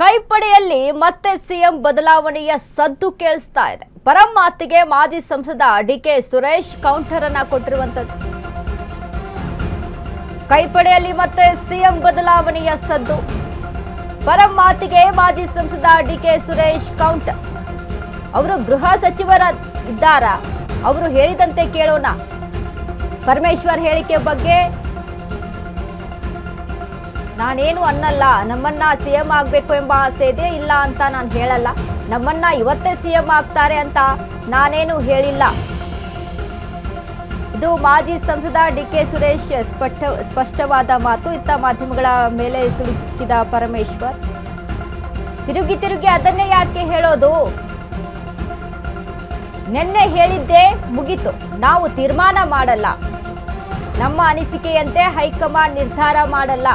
ಕೈಪಡೆಯಲ್ಲಿ ಮತ್ತೆ ಸಿಎಂ ಬದಲಾವಣೆಯ ಸದ್ದು ಕೇಳಿಸ್ತಾ ಇದೆ. ಪರಂ ಮಾತಿಗೆ ಮಾಜಿ ಸಂಸದ ಡಿಕೆ ಸುರೇಶ್ ಕೌಂಟರ್ ಅನ್ನ ಕೊಟ್ಟಿರುವಂತದ್ದು. ಕೈಪಡೆಯಲ್ಲಿ ಮತ್ತೆ ಸಿಎಂ ಬದಲಾವಣೆಯ ಸದ್ದು. ಪರಂ ಮಾತಿಗೆ ಮಾಜಿ ಸಂಸದ ಡಿಕೆ ಸುರೇಶ್ ಕೌಂಟರ್. ಅವರು ಗೃಹ ಸಚಿವರ ಇದ್ದಾರ, ಅವರು ಹೇಳಿದಂತೆ ಕೇಳೋಣ. ಪರಮೇಶ್ವರ್ ಹೇಳಿಕೆ ಬಗ್ಗೆ ನಾನೇನು ಅನ್ನಲ್ಲ, ನಮ್ಮನ್ನ ಸಿಎಂ ಆಗಬೇಕು ಎಂಬ ಆಸೆ ಇದೆ, ಇಲ್ಲ ಅಂತ ನಾನು ಹೇಳಲ್ಲ. ನಮ್ಮನ್ನ ಇವತ್ತೇ ಸಿಎಂ ಆಗ್ತಾರೆ ಅಂತ ನಾನೇನು ಹೇಳಿಲ್ಲ. ಇದು ಮಾಜಿ ಸಂಸದ ಡಿಕೆ ಸುರೇಶ್ ಸ್ಪಷ್ಟವಾದ ಮಾತು. ಇತ್ತ ಮಾಧ್ಯಮಗಳ ಮೇಲೆ ಸುಳುಕಿದ ಪರಮೇಶ್ವರ್ ತಿರುಗಿ ತಿರುಗಿ ಅದನ್ನೇ ಯಾಕೆ ಹೇಳೋದು? ನಿನ್ನೆ ಹೇಳಿದ್ದೇ ಮುಗಿತು, ನಾವು ತೀರ್ಮಾನ ಮಾಡಲ್ಲ, ನಮ್ಮ ಅನಿಸಿಕೆಯಂತೆ ಹೈಕಮಾಂಡ್ ನಿರ್ಧಾರ ಮಾಡಲ್ಲ.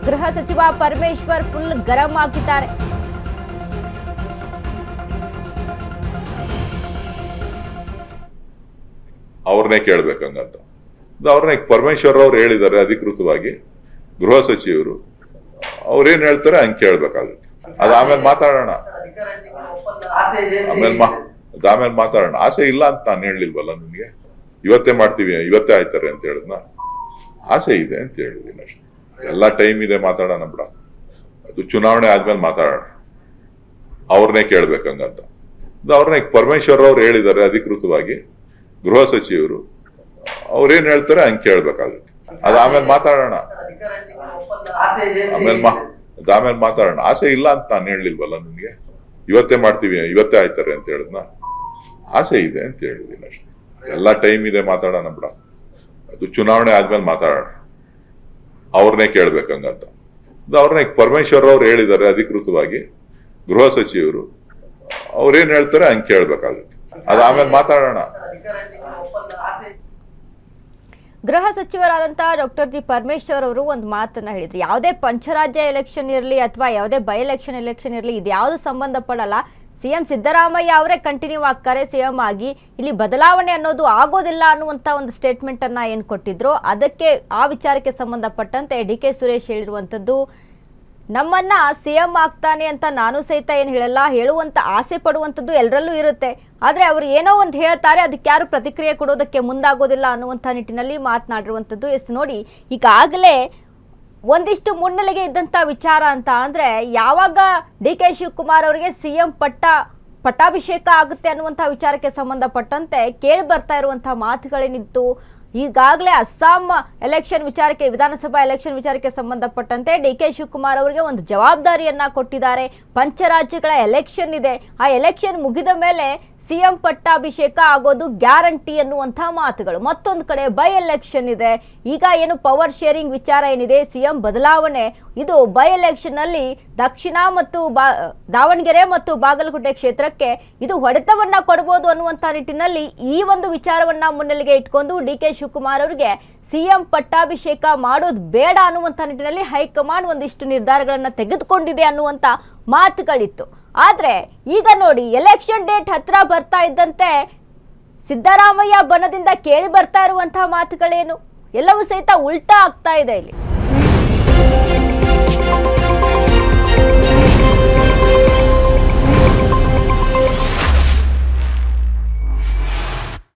ಗೃಹ ಸಚಿವ ಪರಮೇಶ್ವರ್ ಫುಲ್ ಗರಂ ಆಗಿದ್ದಾರೆ. ಅವ್ರನ್ನೇ ಕೇಳ್ಬೇಕಂಗಂತ ಅವ್ರನ್ನೇ ಪರಮೇಶ್ವರ್ ಅವ್ರು ಹೇಳಿದ್ದಾರೆ ಅಧಿಕೃತವಾಗಿ. ಗೃಹ ಸಚಿವರು ಅವ್ರೇನ್ ಹೇಳ್ತಾರೆ ಹಂಗೆ ಕೇಳ್ಬೇಕಾಗುತ್ತೆ. ಅದ ಆಮೇಲೆ ಮಾತಾಡೋಣ, ಆಮೇಲೆ ಮಾತಾಡೋಣ. ಆಸೆ ಇಲ್ಲ ಅಂತ ನಾನು ಹೇಳಿಲ್ವಲ್ಲ ನಿಮ್ಗೆ. ಇವತ್ತೇ ಮಾಡ್ತೀವಿ, ಇವತ್ತೇ ಆಯ್ತಾರೆ ಅಂತ ಹೇಳಿದ್ನ. ಆಸೆ ಇದೆ ಅಂತ ಹೇಳಿದೀನಿ ಅಷ್ಟೇ. ಎಲ್ಲ ಟೈಮ್ ಇದೆ, ಮಾತಾಡೋಣ ಬಿಡ. ಅದು ಚುನಾವಣೆ ಆದ್ಮೇಲೆ ಮಾತಾಡೋಣ. ಅವ್ರನ್ನೇ ಕೇಳ್ಬೇಕಂಗಂತ ಅವ್ರನ್ನೇ ಪರಮೇಶ್ವರ್ ಅವ್ರು ಹೇಳಿದ್ದಾರೆ ಅಧಿಕೃತವಾಗಿ. ಗೃಹ ಸಚಿವರು ಅವ್ರೇನ್ ಹೇಳ್ತಾರೆ ಹಂಗೆ ಕೇಳ್ಬೇಕಾಗುತ್ತೆ. ಅದ ಆಮೇಲೆ ಮಾತಾಡೋಣ, ಆಮೇಲೆ ಮಾತಾಡೋಣ. ಆಸೆ ಇಲ್ಲ ಅಂತ ನಾನು ಹೇಳಿಲ್ವಲ್ಲ ನಿಮ್ಗೆ. ಇವತ್ತೇ ಮಾಡ್ತೀವಿ, ಇವತ್ತೇ ಆಯ್ತಾರೆ ಅಂತ ಹೇಳಿದ್ನ. ಆಸೆ ಇದೆ ಅಂತ ಹೇಳಿದೀನಿ ಅಷ್ಟೇ. ಎಲ್ಲ ಟೈಮ್ ಇದೆ, ಮಾತಾಡೋಣ ಬಿಡ. ಅದು ಚುನಾವಣೆ ಆದ್ಮೇಲೆ ಮಾತಾಡೋಣ. ಅವ್ರನ್ನೇ ಕೇಳ್ಬೇಕಂಗಂತ ಅವ್ರನ್ನೇ ಪರಮೇಶ್ವರ್ ಅವ್ರು ಹೇಳಿದ್ದಾರೆ ಅಧಿಕೃತವಾಗಿ. ಗೃಹ ಸಚಿವರು ಅವ್ರೇನ್ ಹೇಳ್ತಾರೆ ಹಂಗೆ ಕೇಳ್ಬೇಕಾಗುತ್ತೆ. ಅದ ಆಮೇಲೆ ಮಾತಾಡೋಣ. ಗೃಹ ಸಚಿವರಾದಂತಹ ಡಾಕ್ಟರ್ ಜಿ ಪರಮೇಶ್ವರ್ ಅವರು ಒಂದು ಮಾತನ್ನ ಹೇಳಿದ್ರು. ಯಾವುದೇ ಪಂಚರಾಜ್ಯ ಎಲೆಕ್ಷನ್ ಇರಲಿ ಅಥವಾ ಯಾವುದೇ ಬೈ ಎಲೆಕ್ಷನ್ ಇರಲಿ, ಇದು ಯಾವುದು ಸಂಬಂಧಪಡಲ್ಲ. ಸಿಎಂ ಸಿದ್ದರಾಮಯ್ಯ ಅವರೇ ಕಂಟಿನ್ಯೂ ಆಗ್ತಾರೆ ಸಿಎಂ ಆಗಿ, ಇಲ್ಲಿ ಬದಲಾವಣೆ ಅನ್ನೋದು ಆಗೋದಿಲ್ಲ ಅನ್ನುವಂಥ ಒಂದು ಸ್ಟೇಟ್ಮೆಂಟ್ ಅನ್ನ ಏನು ಕೊಟ್ಟಿದ್ರು, ಅದಕ್ಕೆ ಆ ವಿಚಾರಕ್ಕೆ ಸಂಬಂಧಪಟ್ಟಂತೆ ಡಿ ಕೆ ಸುರೇಶ್ ಹೇಳಿರುವಂಥದ್ದು, ನಮ್ಮನ್ನ ಸಿಎಂ ಆಗ್ತಾನೆ ಅಂತ ನಾನು ಸಹಿತ ಏನು ಹೇಳಲ್ಲ, ಹೇಳುವಂತ ಆಸೆ ಪಡುವಂಥದ್ದು ಎಲ್ಲರಲ್ಲೂ ಇರುತ್ತೆ. ಆದರೆ ಅವರು ಏನೋ ಒಂದು ಹೇಳ್ತಾರೆ, ಅದಕ್ಕೆ ಯಾರು ಪ್ರತಿಕ್ರಿಯೆ ಕೊಡೋದಕ್ಕೆ ಮುಂದಾಗೋದಿಲ್ಲ ಅನ್ನುವಂಥ ನಿಟ್ಟಿನಲ್ಲಿ ಮಾತನಾಡಿರುವಂಥದ್ದು. ನೋಡಿ, ಈಗಾಗಲೇ ಒಂದಿಷ್ಟು ಮುನ್ನೆಲೆಗೆ ಇದ್ದಂಥ ವಿಚಾರ ಅಂತ ಅಂದರೆ, ಯಾವಾಗ ಡಿ ಕೆ ಶಿವಕುಮಾರ್ ಅವರಿಗೆ ಸಿಎಂ ಪಟ್ಟಾಭಿಷೇಕ ಆಗುತ್ತೆ ಅನ್ನುವಂಥ ವಿಚಾರಕ್ಕೆ ಸಂಬಂಧಪಟ್ಟಂತೆ ಕೇಳಿ ಬರ್ತಾ ಇರುವಂಥ ಮಾತುಗಳೇನಿತ್ತು. ಈಗಾಗಲೇ ಅಸ್ಸಾಂ ಎಲೆಕ್ಷನ್ ವಿಚಾರಕ್ಕೆ, ವಿಧಾನಸಭಾ ಎಲೆಕ್ಷನ್ ವಿಚಾರಕ್ಕೆ ಸಂಬಂಧಪಟ್ಟಂತೆ ಡಿ ಕೆ ಶಿವಕುಮಾರ್ ಅವರಿಗೆ ಒಂದು ಜವಾಬ್ದಾರಿಯನ್ನ ಕೊಟ್ಟಿದ್ದಾರೆ. ಪಂಚರಾಜ್ಯಗಳ ಎಲೆಕ್ಷನ್ ಇದೆ, ಆ ಎಲೆಕ್ಷನ್ ಮುಗಿದ ಮೇಲೆ ಸಿಎಂ ಪಟ್ಟಾಭಿಷೇಕ ಆಗೋದು ಗ್ಯಾರಂಟಿ ಅನ್ನುವಂಥ ಮಾತುಗಳು. ಮತ್ತೊಂದು ಕಡೆ ಬೈ ಎಲೆಕ್ಷನ್ ಇದೆ. ಈಗ ಏನು ಪವರ್ ಶೇರಿಂಗ್ ವಿಚಾರ ಏನಿದೆ, ಸಿಎಂ ಬದಲಾವಣೆ, ಇದು ಬೈ ಎಲೆಕ್ಷನ್ ನಲ್ಲಿ ದಕ್ಷಿಣ ಮತ್ತು ದಾವಣಗೆರೆ ಮತ್ತು ಬಾಗಲಕೋಟೆ ಕ್ಷೇತ್ರಕ್ಕೆ ಇದು ಹೊಡೆತವನ್ನ ಕೊಡಬಹುದು ಅನ್ನುವಂಥ ನಿಟ್ಟಿನಲ್ಲಿ ಈ ಒಂದು ವಿಚಾರವನ್ನ ಮುನ್ನೆಲೆಗೆ ಇಟ್ಕೊಂಡು ಡಿ ಕೆ ಶಿವಕುಮಾರ್ ಅವರಿಗೆ ಸಿಎಂ ಪಟ್ಟಾಭಿಷೇಕ ಮಾಡೋದು ಬೇಡ ಅನ್ನುವಂಥ ನಿಟ್ಟಿನಲ್ಲಿ ಹೈಕಮಾಂಡ್ ಒಂದಿಷ್ಟು ನಿರ್ಧಾರಗಳನ್ನು ತೆಗೆದುಕೊಂಡಿದೆ ಅನ್ನುವಂಥ ಮಾತುಗಳಿತ್ತು. ಆದ್ರೆ ಈಗ ನೋಡಿ, ಎಲೆಕ್ಷನ್ ಡೇಟ್ ಹತ್ರ ಬರ್ತಾ ಇದ್ದಂತೆ ಸಿದ್ದರಾಮಯ್ಯ ಬಣದಿಂದ ಕೇಳಿ ಬರ್ತಾ ಇರುವಂತಹ ಮಾತುಗಳೇನು, ಎಲ್ಲವೂ ಸಹಿತ ಉಲ್ಟಾ ಆಗ್ತಾ ಇದೆ ಇಲ್ಲಿ.